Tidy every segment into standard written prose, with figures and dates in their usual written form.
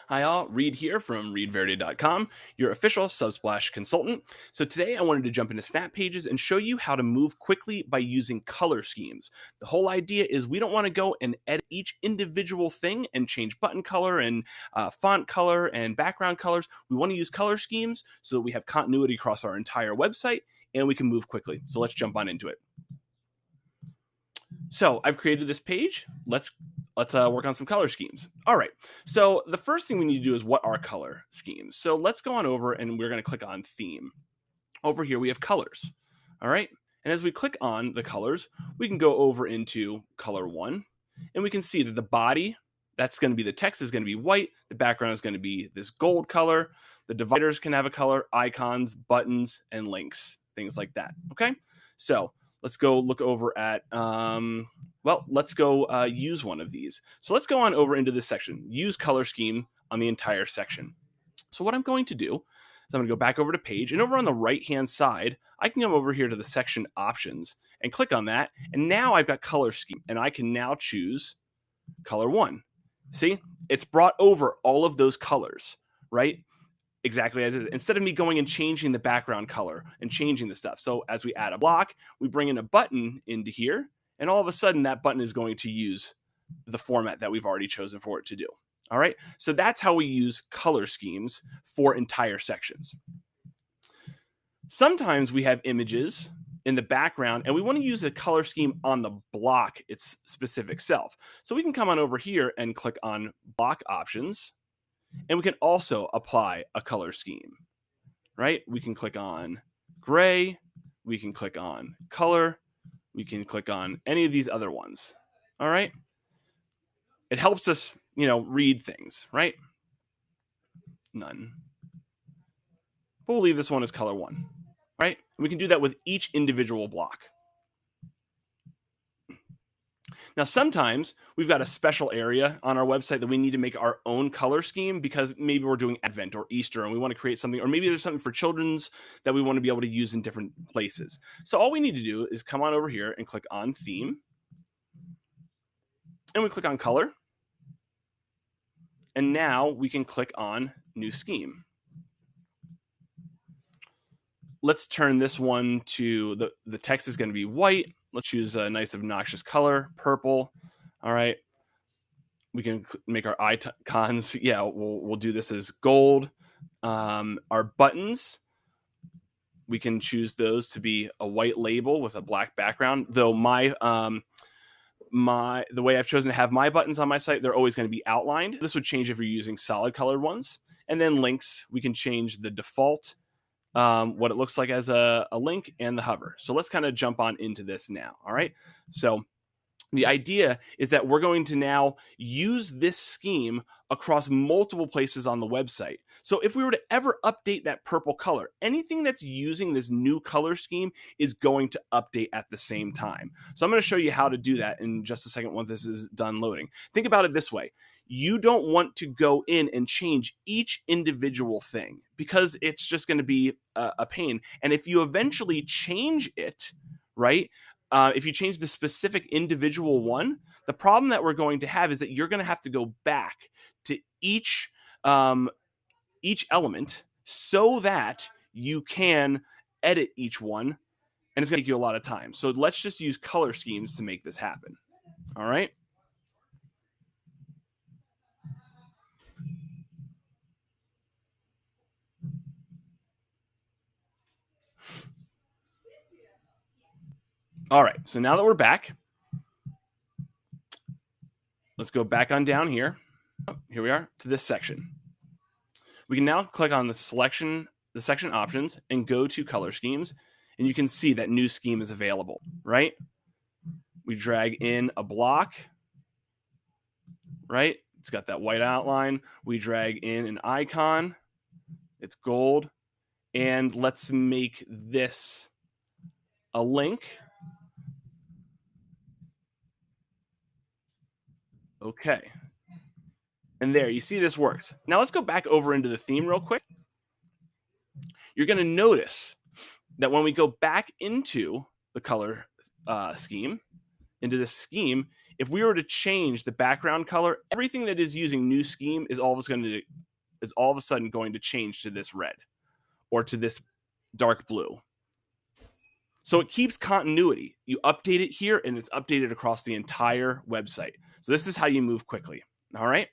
Hi all, Reed here from readverity.com, your official Subsplash consultant. So today I wanted to jump into Snappages and show you how to move quickly by using color schemes. The whole idea is we don't want to go and edit each individual thing and change button color and font color and background colors. We want to use color schemes so that we have continuity across our entire website and we can move quickly. So let's jump on into it. So I've created this page. Let's work on some color schemes. All right. So the first thing we need to do is what are color schemes? So let's go on over and we're going to click on theme. Over here we have colors. All right. And as we click on the colors, we can go over into color 1 and we can see that the body, that's going to be the text is going to be white. The background is going to be this gold color. The dividers can have a color, icons, buttons, and links, things like that. Okay. So let's go look over at, let's go use one of these. So let's go on over into this section, use color scheme on the entire section. So what I'm going to do is I'm going to go back over to page, and over on the right-hand side, I can come over here to the section options and click on that. And now I've got color scheme, and I can now choose color 1. See, it's brought over all of those colors, right? Exactly as it is, instead of me going and changing the background color and changing the stuff. So as we add a block, we bring in a button into here, and all of a sudden that button is going to use the format that we've already chosen for it to do. All right, so that's how we use color schemes for entire sections. Sometimes we have images in the background and we want to use a color scheme on the block its specific self. So we can come on over here and click on block options. And we can also apply a color scheme, right? We can click on gray. We can click on color. We can click on any of these other ones. All right. It helps us, read things, right? None. But we'll leave this one as color 1, right? And we can do that with each individual block. Now, sometimes we've got a special area on our website that we need to make our own color scheme because maybe we're doing Advent or Easter and we want to create something, or maybe there's something for children's that we want to be able to use in different places. So all we need to do is come on over here and click on theme. And we click on color. And now we can click on new scheme. Let's turn this one to the text is going to be white. Let's choose a nice obnoxious color, purple. All right. We can make our icons. Yeah, we'll do this as gold. Our buttons, we can choose those to be a white label with a black background. Though the way I've chosen to have my buttons on my site, they're always going to be outlined. This would change if you're using solid colored ones. And then links, we can change the default what it looks like as a link and the hover. So let's kind of jump on into this now. All right. So the idea is that we're going to now use this scheme across multiple places on the website. So if we were to ever update that purple color, anything that's using this new color scheme is going to update at the same time. So I'm going to show you how to do that in just a second once this is done loading. Think about it this way. You don't want to go in and change each individual thing because it's just going to be a pain. And if you eventually change it, right, if you change the specific individual one, the problem that we're going to have is that you're going to have to go back to each element so that you can edit each one, and it's going to take you a lot of time. So let's just use color schemes to make this happen. All right. All right, so now that we're back, let's go back on down here. Oh, here we are to this section. We can now click on the section options and go to color schemes, and you can see that new scheme is available, right? We drag in a block, right? It's got that white outline. We drag in an icon. It's gold. And let's make this a link. Okay. And there, you see this works. Now let's go back over into the theme real quick. You're going to notice that when we go back into the color scheme, into this scheme, if we were to change the background color, everything that is using new scheme is all of a sudden is all of a sudden going to change to this red or to this dark blue. So it keeps continuity. You update it here and it's updated across the entire website. So this is how you move quickly. All right.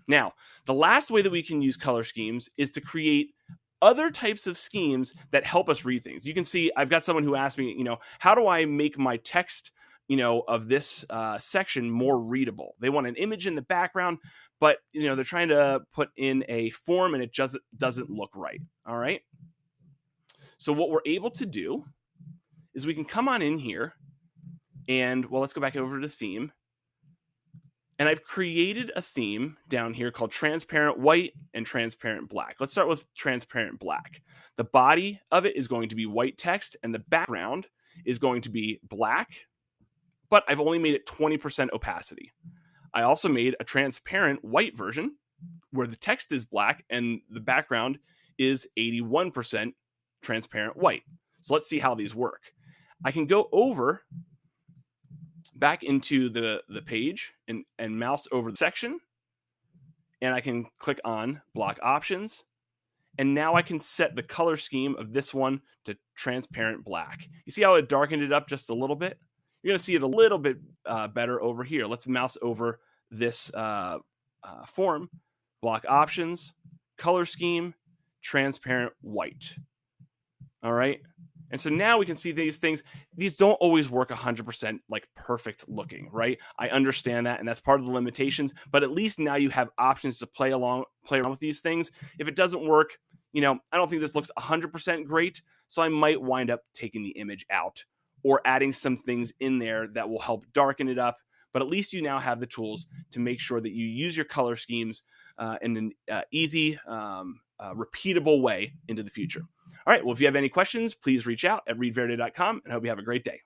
Now, the last way that we can use color schemes is to create other types of schemes that help us read things. You can see I've got someone who asked me, how do I make my text, of this section more readable? They want an image in the background, but, they're trying to put in a form and it just doesn't look right. All right. So what we're able to do is we can come on in here and, let's go back over to theme. And I've created a theme down here called transparent white and transparent black. Let's start with transparent black. The body of it is going to be white text and the background is going to be black, but I've only made it 20% opacity. I also made a transparent white version where the text is black and the background is 81% transparent white. So let's see how these work. I can go over back into the page and mouse over the section, and I can click on block options. And now I can set the color scheme of this one to transparent black. You see how it darkened it up just a little bit? You're going to see it a little bit better over here. Let's mouse over this form, block options, color scheme, transparent white. All right. And so now we can see these things. These don't always work 100% like perfect looking, right? I understand that, and that's part of the limitations. But at least now you have options to play around with these things. If it doesn't work, I don't think this looks 100% great. So I might wind up taking the image out or adding some things in there that will help darken it up. But at least you now have the tools to make sure that you use your color schemes in an easy, repeatable way into the future. All right. Well, if you have any questions, please reach out at readverde.com, and I hope you have a great day.